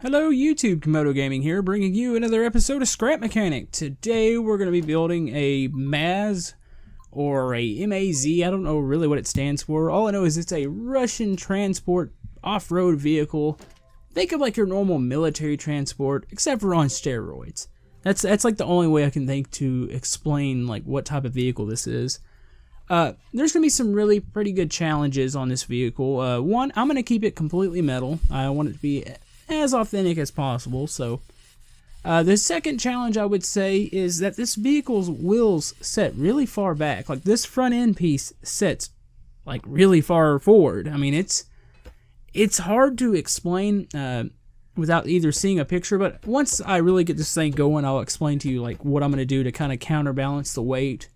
Hello YouTube, Komodo Gaming here, bringing you another episode of Scrap Mechanic. Today we're going to be building a MAZ, or a MAZ, I don't know really what it stands for. All I know is it's a Russian transport off-road vehicle. Think of like your normal military transport, except for on steroids. That's like the only way I can think to explain like what type of vehicle this is. There's going to be some really pretty good challenges on this vehicle. One, I'm going to keep it completely metal. I want it to be as authentic as possible. So the second challenge I would say is that this vehicle's wheels set really far back. Like this front end piece sets like really far forward. I mean, it's hard to explain without either seeing a picture, but once I really get this thing going, I'll explain to you like what I'm going to do to kind of counterbalance the weight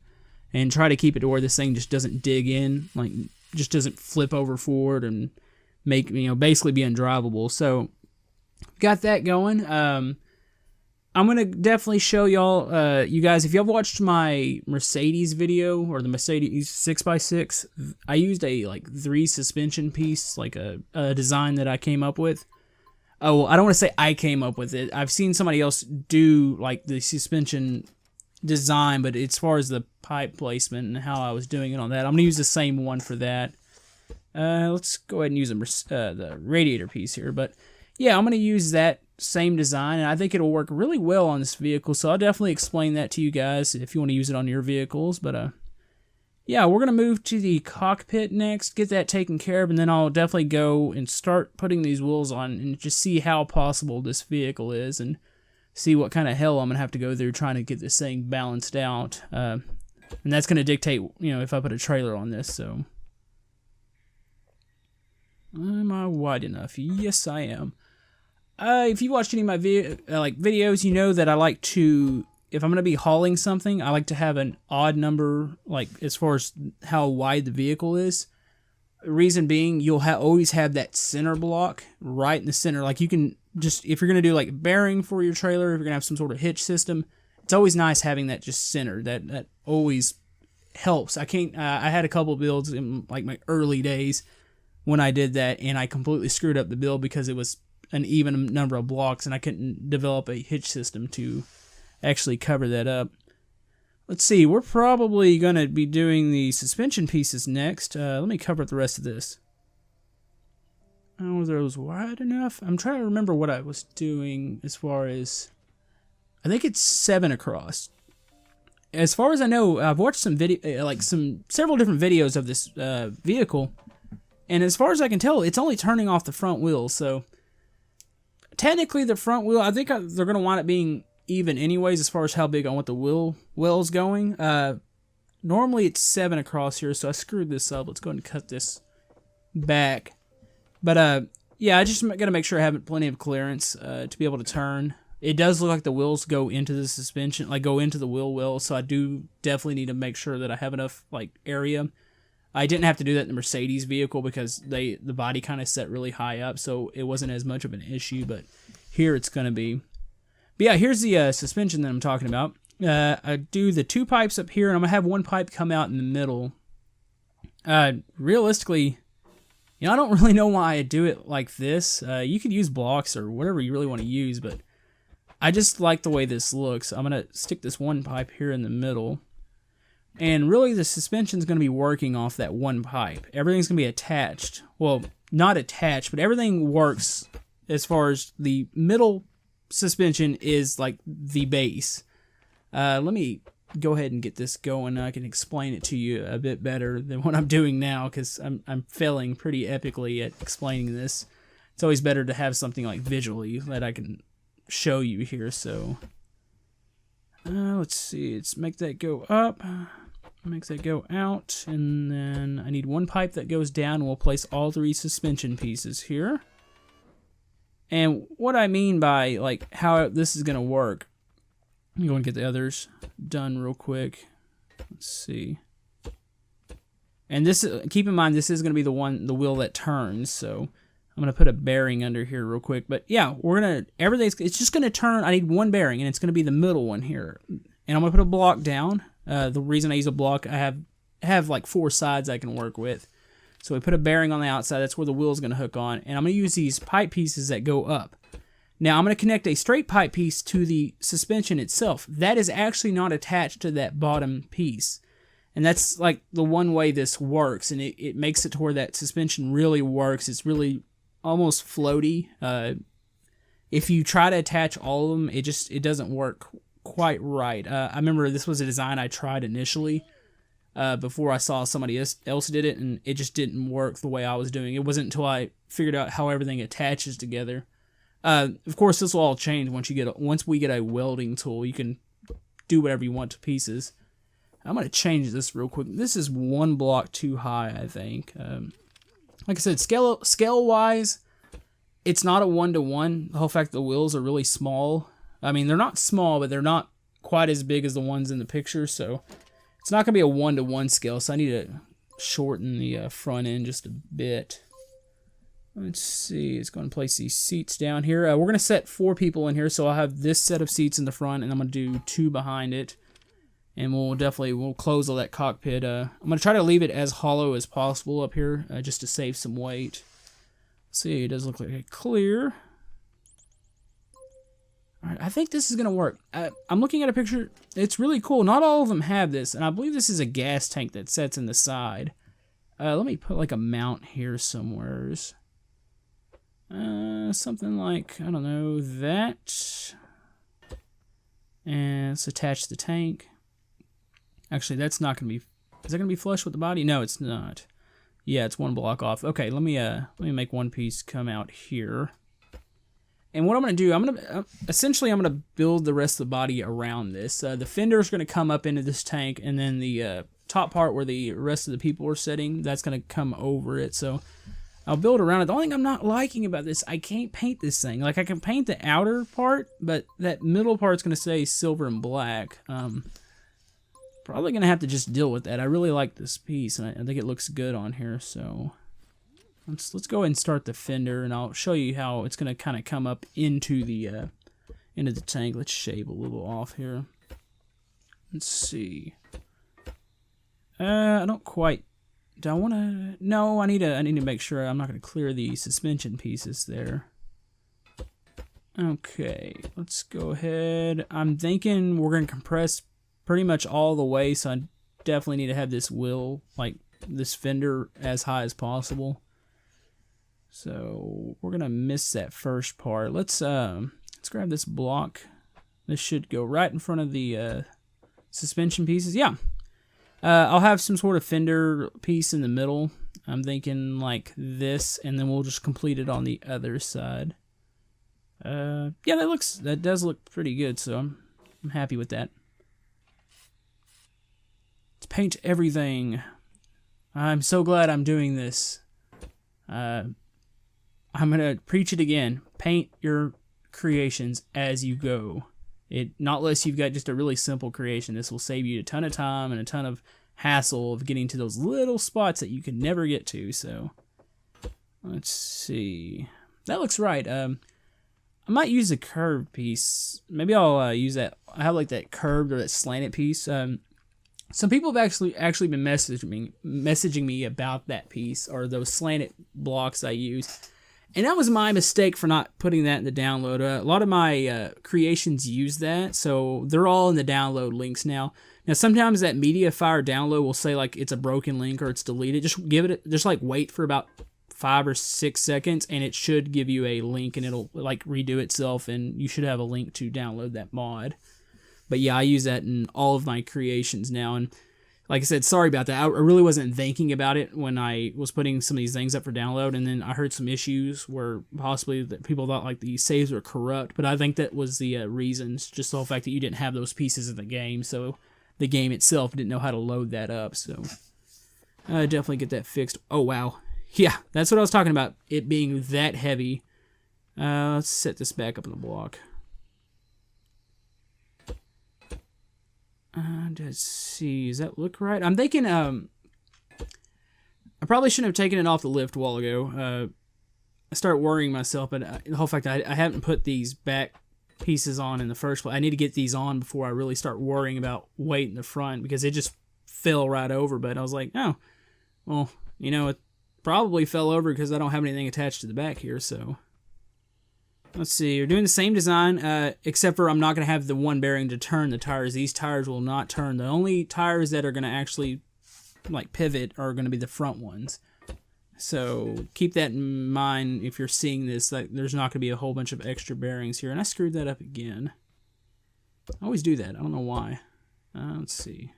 and try to keep it to where this thing just doesn't dig in, like just doesn't flip over forward and make, basically be undrivable. So got that going. I'm gonna definitely show y'all, you guys, if y'all watched my Mercedes video, or the Mercedes 6x6, I used a like 3 suspension piece, like a design that I came up with. Oh, well, I don't want to say I came up with it. I've seen somebody else do like the suspension design, but as far as the pipe placement and how I was doing it on that, I'm gonna use the same one for that. Let's go ahead and use the radiator piece here, but yeah, I'm going to use that same design, and I think it'll work really well on this vehicle, so I'll definitely explain that to you guys if you want to use it on your vehicles. But yeah, we're going to move to the cockpit next, get that taken care of, and then I'll definitely go and start putting these wheels on and just see how possible this vehicle is and see what kind of hell I'm going to have to go through trying to get this thing balanced out. And that's going to dictate, if I put a trailer on this, so. Am I wide enough? Yes, I am. If you watched any of my videos, you know that I like to, if I'm going to be hauling something, I like to have an odd number, like as far as how wide the vehicle is. Reason being, you'll always have that center block right in the center. Like you can just, if you're going to do like bearing for your trailer, if you're going to have some sort of hitch system, it's always nice having that just center. That always helps. I had a couple builds in like my early days when I did that, and I completely screwed up the build because it was an even number of blocks, and I couldn't develop a hitch system to actually cover that up. Let's see, we're probably going to be doing the suspension pieces next. Let me cover the rest of this. Oh, are those wide enough? I'm trying to remember what I was doing as far as, I think it's 7 across. As far as I know, I've watched some video, several different videos of this vehicle, and as far as I can tell, it's only turning off the front wheel, so technically the front wheel, I think they're going to wind up being even anyways as far as how big I want the wheel's going. Normally it's 7 across here, so I screwed this up. Let's go ahead and cut this back. But yeah, I just got to make sure I have plenty of clearance to be able to turn. It does look like the wheels go into the suspension, like go into the wheel well, so I do definitely need to make sure that I have enough like area. I didn't have to do that in the Mercedes vehicle because the body kind of set really high up, so it wasn't as much of an issue, but here it's going to be. But yeah, here's the suspension that I'm talking about. I do the 2 pipes up here, and I'm going to have 1 pipe come out in the middle. Realistically, I don't really know why I do it like this. You could use blocks or whatever you really want to use, but I just like the way this looks. I'm going to stick this 1 pipe here in the middle. And really, the suspension's going to be working off that 1 pipe. Everything's going to be attached. Well, not attached, but everything works as far as the middle suspension is like the base. Let me go ahead and get this going. I can explain it to you a bit better than what I'm doing now because I'm failing pretty epically at explaining this. It's always better to have something like visually that I can show you here. So let's see. Let's make that go up. Makes that go out, and then I need 1 pipe that goes down. We'll place all 3 suspension pieces here. And what I mean by like how this is going to work, I'm going to get the others done real quick. Let's see. And this, keep in mind, this is going to be the wheel that turns. So I'm going to put a bearing under here real quick. But yeah, it's just going to turn. I need 1 bearing, and it's going to be the middle one here. And I'm going to put a block down. The reason I use a block, I have like 4 sides I can work with. So we put a bearing on the outside. That's where the wheel's going to hook on. And I'm going to use these pipe pieces that go up. Now I'm going to connect a straight pipe piece to the suspension itself. That is actually not attached to that bottom piece. And that's like the one way this works, and it makes it to where that suspension really works. It's really almost floaty. If you try to attach all of them, it doesn't work quite right. I remember this was a design I tried initially before I saw somebody else did it, and it just didn't work the way I was doing. It wasn't until I figured out how everything attaches together. Of course, this will all change once we get a welding tool. You can do whatever you want to pieces. I'm going to change this real quick. This is one block too high, I think. Like I said, scale-wise, it's not a 1-to-1. The whole fact that the wheels are really small. I mean, they're not small, but they're not quite as big as the ones in the picture, so it's not going to be a 1-to-1 scale, so I need to shorten the front end just a bit. Let's see, it's going to place these seats down here. We're going to set 4 people in here, so I'll have this set of seats in the front, and I'm going to do 2 behind it. And we'll close all that cockpit. I'm going to try to leave it as hollow as possible up here, just to save some weight. Let's see, it does look like a clear. Alright, I think this is going to work. I'm looking at a picture. It's really cool. Not all of them have this, and I believe this is a gas tank that sets in the side. Let me put like a mount here somewheres. Something like, I don't know, that. And let's attach the tank. Actually, that's not going to be... Is that going to be flush with the body? No, it's not. Yeah, it's one block off. Okay, let me make one piece come out here. And what I'm going to do, essentially I'm going to build the rest of the body around this. The fender is going to come up into this tank, and then the top part where the rest of the people are sitting, that's going to come over it. So I'll build around it. The only thing I'm not liking about this, I can't paint this thing. Like, I can paint the outer part, but that middle part's going to stay silver and black. Probably going to have to just deal with that. I really like this piece, and I think it looks good on here, so let's go ahead and start the fender, and I'll show you how it's going to kind of come up into the tank. Let's shave a little off here. Let's see. I don't quite... Do I want to... No, I need to make sure I'm not going to clear the suspension pieces there. Okay, let's go ahead. I'm thinking we're going to compress pretty much all the way, so I definitely need to have this wheel, like this fender, as high as possible. So we're gonna miss that first part. Let's grab this block. This should go right in front of the suspension pieces. Yeah, I'll have some sort of fender piece in the middle. I'm thinking like this, and then we'll just complete it on the other side. Yeah, that does look pretty good, so I'm happy with that. Paint everything. I'm so glad I'm doing this. I'm gonna preach it again. Paint your creations as you go. Not unless you've got just a really simple creation. This will save you a ton of time and a ton of hassle of getting to those little spots that you can never get to. So let's see. That looks right. I might use a curved piece. Maybe I'll use that. I have like that curved or that slanted piece. Some people have actually been messaging me about that piece, or those slanted blocks I use. And that was my mistake for not putting that in the download. A lot of my creations use that, so they're all in the download links now. Now, sometimes that MediaFire download will say like it's a broken link or it's deleted. Just like wait for about 5 or 6 seconds, and it should give you a link, and it'll like redo itself, and you should have a link to download that mod. But yeah, I use that in all of my creations now, and like I said, sorry about that. I really wasn't thinking about it when I was putting some of these things up for download, and then I heard some issues where possibly that people thought like the saves were corrupt, but I think that was the reasons, just the whole fact that you didn't have those pieces in the game, so the game itself didn't know how to load that up, so I definitely get that fixed. Oh, wow. Yeah, that's what I was talking about, it being that heavy. Let's set this back up in the block. Let's see, does that look right? I'm thinking, I probably shouldn't have taken it off the lift a while ago. I start worrying myself, but the whole fact that I haven't put these back pieces on in the first place. I need to get these on before I really start worrying about weight in the front, because it just fell right over. But I was like, oh, well, you know, it probably fell over because I don't have anything attached to the back here, so. let's see, we're doing the same design, except for I'm not going to have the one bearing to turn the tires. These tires will not turn. The only tires that are going to actually like pivot are going to be the front ones. So keep that in mind if you're seeing this, like there's not going to be a whole bunch of extra bearings here. And I screwed that up again. I always do that. I don't know why. Let's see.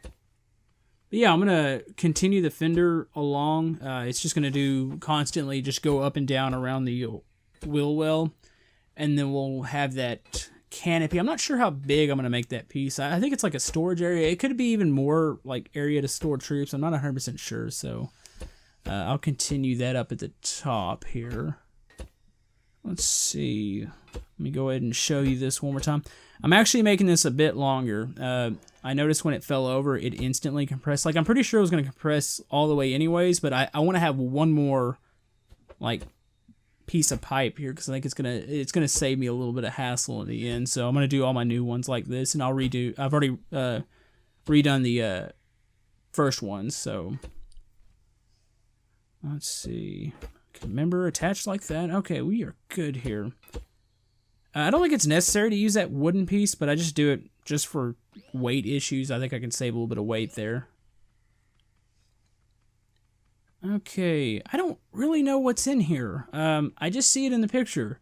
But yeah, I'm going to continue the fender along. It's just going to do constantly just go up and down around the wheel well. And then we'll have that canopy. I'm not sure how big I'm going to make that piece. I think it's like a storage area. It could be even more like area to store troops. I'm not 100% sure. So I'll continue that up at the top here. Let's see. Let me go ahead and show you this one more time. I'm actually making this a bit longer. I noticed when it fell over, it instantly compressed. Like, I'm pretty sure it was going to compress all the way anyways, but I want to have one more, like, piece of pipe here because I think it's gonna save me a little bit of hassle in the end. So I'm going to do all my new ones like this, and I've already redone the first ones, so let's see. Remember, attached like that. Okay, we are good here. I don't think it's necessary to use that wooden piece, but I just do it just for weight issues. I think I can save a little bit of weight there. Okay, I don't really know what's in here. I just see it in the picture.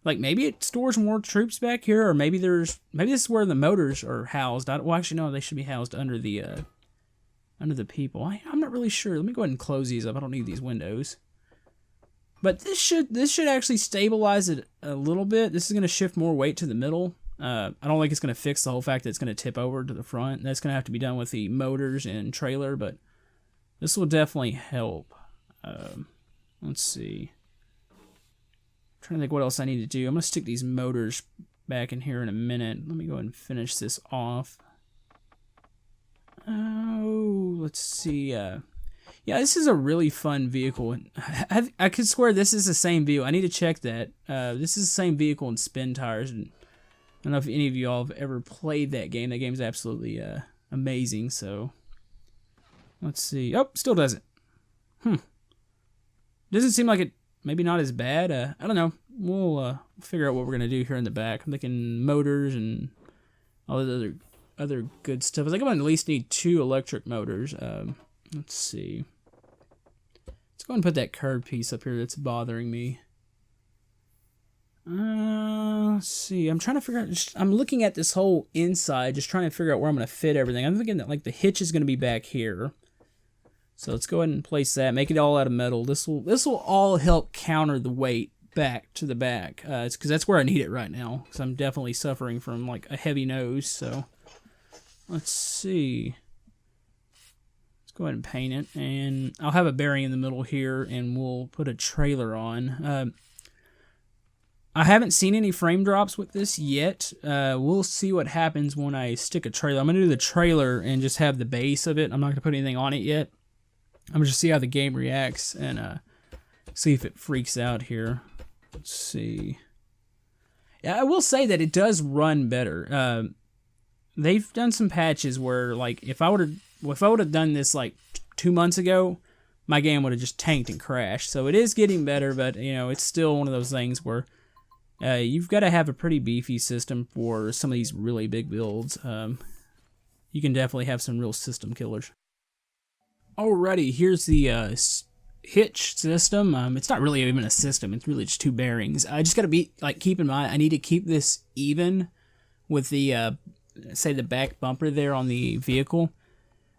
Like, maybe it stores more troops back here, or maybe this is where the motors are housed. Well, actually, no, they should be housed under the people. I'm not really sure. Let me go ahead and close these up. I don't need these windows. But this should actually stabilize it a little bit. This is going to shift more weight to the middle. I don't think it's going to fix the whole fact that it's going to tip over to the front. That's going to have to be done with the motors and trailer, but this will definitely help. Let's see. I'm trying to think what else I need to do. I'm going to stick these motors back in here in a minute. Let me go ahead and finish this off. Oh, let's see. Yeah, this is a really fun vehicle. I could swear this is the same vehicle. I need to check that. This is the same vehicle in Spin Tires. And I don't know if any of you all have ever played that game. That game is absolutely amazing. So let's see. Oh, still doesn't. Doesn't seem like it. Maybe not as bad. I don't know. We'll figure out what we're gonna do here in the back. I'm thinking motors and all the other good stuff. I think I'm gonna at least need 2 electric motors. Let's see. Let's go ahead and put that curved piece up here that's bothering me. Let's see. I'm trying to figure out. I'm looking at this whole inside, just trying to figure out where I'm going to fit everything. I'm thinking that like the hitch is going to be back here. So let's go ahead and place that. Make it all out of metal. This will all help counter the weight back to the back. It's because that's where I need it right now. Because I'm definitely suffering from like a heavy nose. So let's see. Go ahead and paint it, and I'll have a bearing in the middle here, and we'll put a trailer on. I haven't seen any frame drops with this yet. We'll see what happens when I stick a trailer. I'm going to do the trailer and just have the base of it. I'm not going to put anything on it yet. I'm going to see how the game reacts and see if it freaks out here. Let's see. Yeah, I will say that it does run better. They've done some patches where, like, if I would have done this like 2 months ago, my game would have just tanked and crashed. So it is getting better, but you know, it's still one of those things where you've got to have a pretty beefy system for some of these really big builds. You can definitely have some real system killers. Alrighty, here's the hitch system. It's not really even a system. It's really just 2 bearings. I just got to keep in mind, I need to keep this even with the say the back bumper there on the vehicle.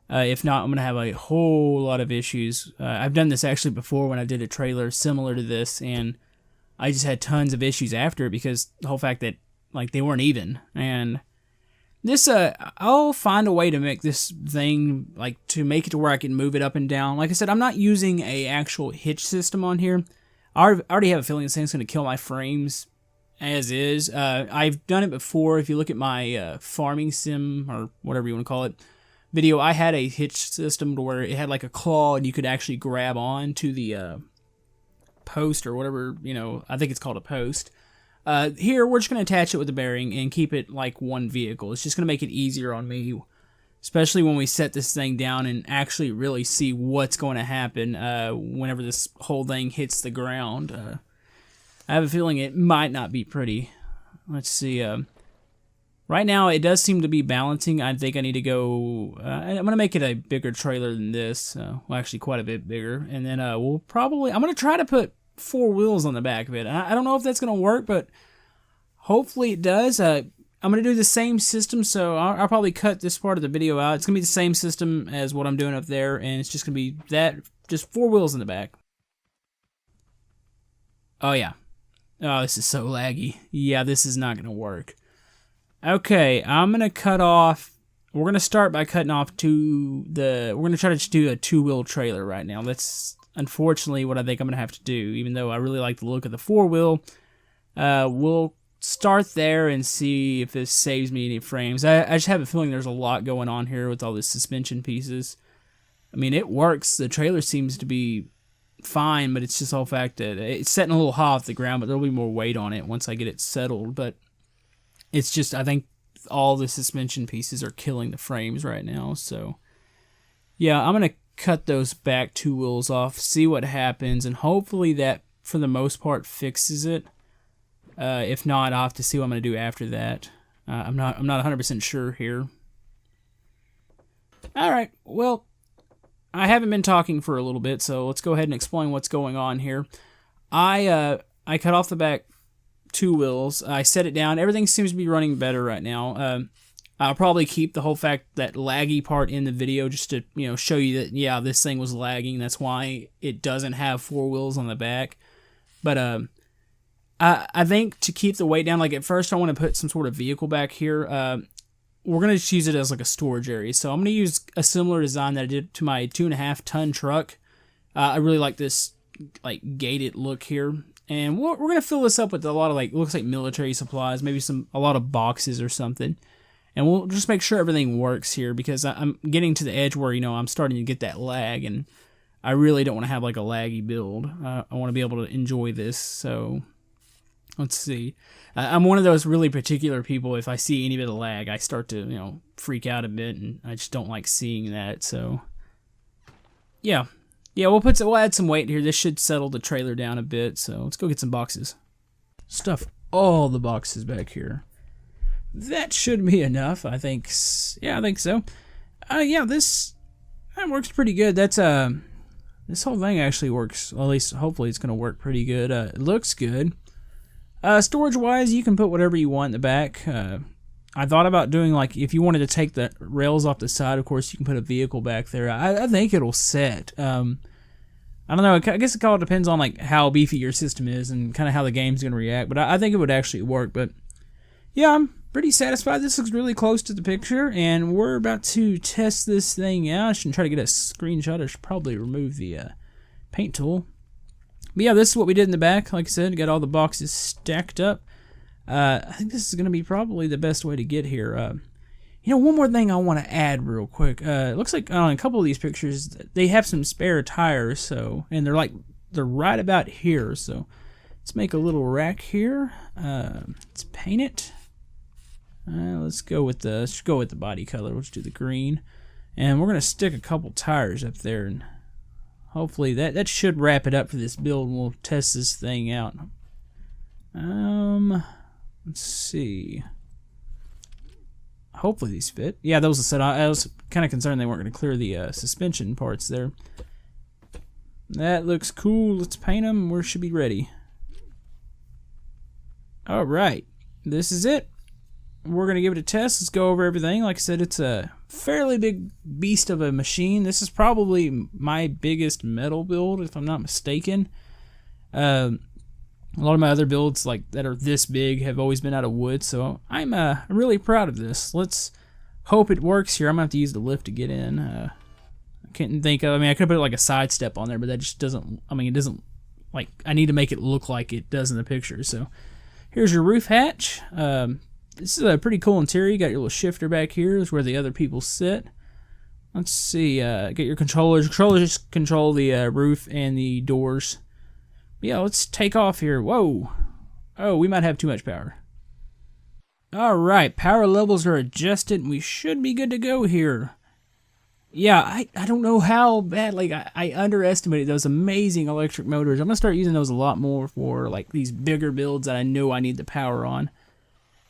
If not, I'm going to have a whole lot of issues. I've done this actually before when I did a trailer similar to this, and I just had tons of issues after because the whole fact that like they weren't even. And this, I'll find a way to make this thing, like to make it to where I can move it up and down. Like I said, I'm not using a actual hitch system on here. I already have a feeling this thing's going to kill my frames as is. I've done it before. If you look at my farming sim, or whatever you want to call it, video, I had a hitch system to where it had like a claw and you could actually grab on to the post or whatever, you know, I think it's called a post. Here, we're just going to attach it with the bearing and keep it like one vehicle. It's just going to make it easier on me, especially when we set this thing down and actually really see what's going to happen whenever this whole thing hits the ground. I have a feeling it might not be pretty. Let's see. Right now, it does seem to be balancing. I think I need to go... I'm going to make it a bigger trailer than this. Well, actually, quite a bit bigger. And then we'll probably... I'm going to try to put 4 wheels on the back of it. I don't know if that's going to work, but hopefully it does. I'm going to do the same system, so I'll probably cut this part of the video out. It's going to be the same system as what I'm doing up there, and it's just going to be that, just 4 wheels in the back. Oh, yeah. Oh, this is so laggy. Yeah, this is not going to work. Okay, I'm going to cut off... We're going to start by cutting off we're going to try to just do a 2-wheel trailer right now. That's unfortunately what I think I'm going to have to do, even though I really like the look of the 4-wheel. We'll start there and see if this saves me any frames. I just have a feeling there's a lot going on here with all the suspension pieces. I mean, it works. The trailer seems to be fine, but it's just all fact that it's setting a little high off the ground, but there'll be more weight on it once I get it settled. But it's just, I think all the suspension pieces are killing the frames right now. So, yeah, I'm going to cut those back 2 wheels off, see what happens, and hopefully that, for the most part, fixes it. If not, I'll have to see what I'm going to do after that. I'm not 100% sure here. Alright, well, I haven't been talking for a little bit, so let's go ahead and explain what's going on here. I cut off the back 2 wheels. I set it down. Everything seems to be running better right now. I'll probably keep the whole fact, that laggy part in the video, just to, you know, show you that, yeah, this thing was lagging. That's why it doesn't have 4 wheels on the back. But I think to keep the weight down, like at first I want to put some sort of vehicle back here. We're going to just use it as like a storage area. So I'm going to use a similar design that I did to my 2.5-ton truck. I really like this like gated look here. And we're going to fill this up with a lot of, like, looks like military supplies, maybe a lot of boxes or something. And we'll just make sure everything works here, because I'm getting to the edge where, you know, I'm starting to get that lag, and I really don't want to have like a laggy build. I want to be able to enjoy this. So let's see. I'm one of those really particular people. If I see any bit of lag, I start to, you know, freak out a bit, and I just don't like seeing that. So yeah. Yeah, we'll add some weight here. This should settle the trailer down a bit. So let's go get some boxes. Stuff all the boxes back here. That should be enough, I think. Yeah, I think so. Yeah, that works pretty good. That's this whole thing actually works. Well, at least hopefully it's gonna work pretty good. It looks good. Storage wise, you can put whatever you want in the back. I thought about doing, like, if you wanted to take the rails off the side, of course, you can put a vehicle back there. I think it'll set. I don't know. I guess it all depends on, like, how beefy your system is and kind of how the game's going to react. But I think it would actually work. But, yeah, I'm pretty satisfied. This looks really close to the picture. And we're about to test this thing out. I should try to get a screenshot. I should probably remove the paint tool. But, yeah, this is what we did in the back. Like I said, got all the boxes stacked up. I think this is going to be probably the best way to get here. You know, one more thing I want to add real quick. It looks like on a couple of these pictures, they have some spare tires, so, and they're right about here. So let's make a little rack here. Let's paint it. Let's go with the body color. Let's do the green, and we're gonna stick a couple tires up there, and hopefully that should wrap it up for this build. And we'll test this thing out. Let's see. Hopefully these fit. Yeah, those are set. I was kind of concerned they weren't going to clear the suspension parts there. That looks cool. Let's paint them. We should be ready. Alright. This is it. We're going to give it a test. Let's go over everything. Like I said, it's a fairly big beast of a machine. This is probably my biggest metal build, if I'm not mistaken. A lot of my other builds like that are this big have always been out of wood, so I'm really proud of this. Let's hope it works here. I'm gonna have to use the lift to get in. I can't think of. I mean, I could put like a side step on there, but that just doesn't. I mean, it doesn't. Like, I need to make it look like it does in the picture. So here's your roof hatch. This is a pretty cool interior. You got your little shifter back here. Is where the other people sit. Let's see. Get your controllers. Controllers control the roof and the doors. Yeah, let's take off here. Whoa. Oh, we might have too much power. Alright, power levels are adjusted and we should be good to go here. yeah, I don't know how bad, like, I underestimated those amazing electric motors. I'm going to start using those a lot more for, like, these bigger builds that I know I need the power on.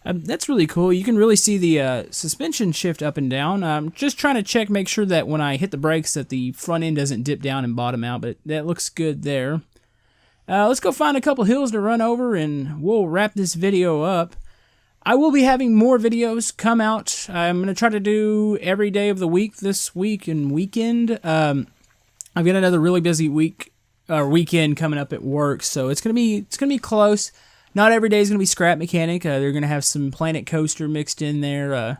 That's really cool. You can really see the suspension shift up and down. I'm just trying to make sure that when I hit the brakes that the front end doesn't dip down and bottom out, but that looks good there. Let's go find a couple hills to run over, and we'll wrap this video up. I will be having more videos come out. I'm going to try to do every day of the week this week and weekend. I've got another really busy weekend coming up at work, so it's going to be close. Not every day is going to be Scrap Mechanic. They're going to have some Planet Coaster mixed in there.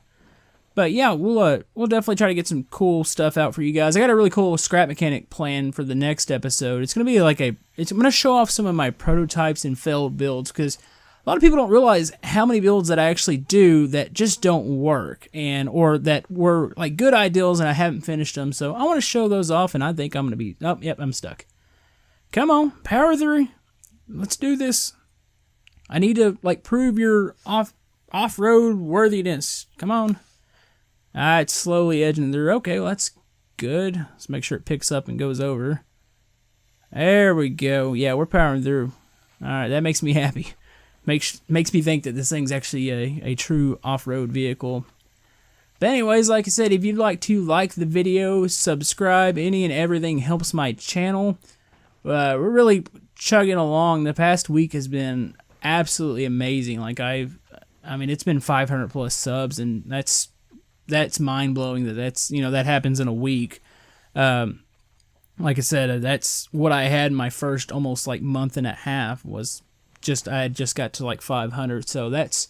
But yeah, we'll definitely try to get some cool stuff out for you guys. I got a really cool Scrap Mechanic plan for the next episode. It's going to be like I'm going to show off some of my prototypes and failed builds, because a lot of people don't realize how many builds that I actually do that just don't work, or that were like good ideals and I haven't finished them. So I want to show those off, and I think I'm going to be... Oh, yep, I'm stuck. Come on, power through. Let's do this. I need to, like, prove your off-road worthiness. Come on. It's slowly edging through. Okay, well, that's good. Let's make sure it picks up and goes over. There we go. Yeah, we're powering through. All right, that makes me happy. Makes me think that this thing's actually a true off-road vehicle. But anyways, like I said, if you'd like to like the video, subscribe, any and everything helps my channel. We're really chugging along. The past week has been absolutely amazing. Like I mean, it's been 500 plus subs, and that's mind-blowing that happens in a week. Like I said, that's what I had in my first almost like month and a half. I had just got to like 500, so that's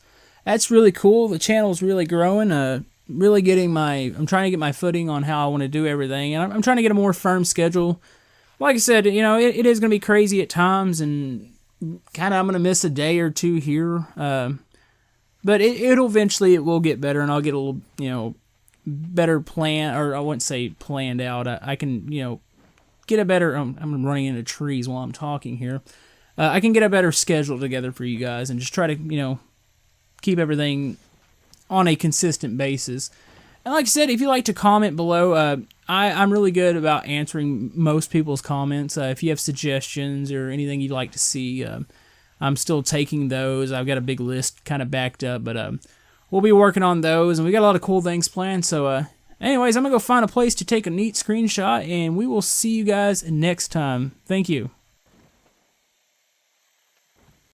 really cool. The channel's really growing. Really I'm trying to get my footing on how I want to do everything, and I'm trying to get a more firm schedule. Like I said, it is going to be crazy at times, and kind of I'm going to miss a day or two here. But it'll eventually, it will get better, and I'll get a little, better plan, or I wouldn't say planned out. I can, get a better, I'm running into trees while I'm talking here. I can get a better schedule together for you guys, and just try to, keep everything on a consistent basis. And like I said, if you like to comment below, I'm really good about answering most people's comments. If you have suggestions or anything you'd like to see, I'm still taking those. I've got a big list kind of backed up, but we'll be working on those, and we got a lot of cool things planned. So anyways, I'm going to go find a place to take a neat screenshot, and we will see you guys next time. Thank you.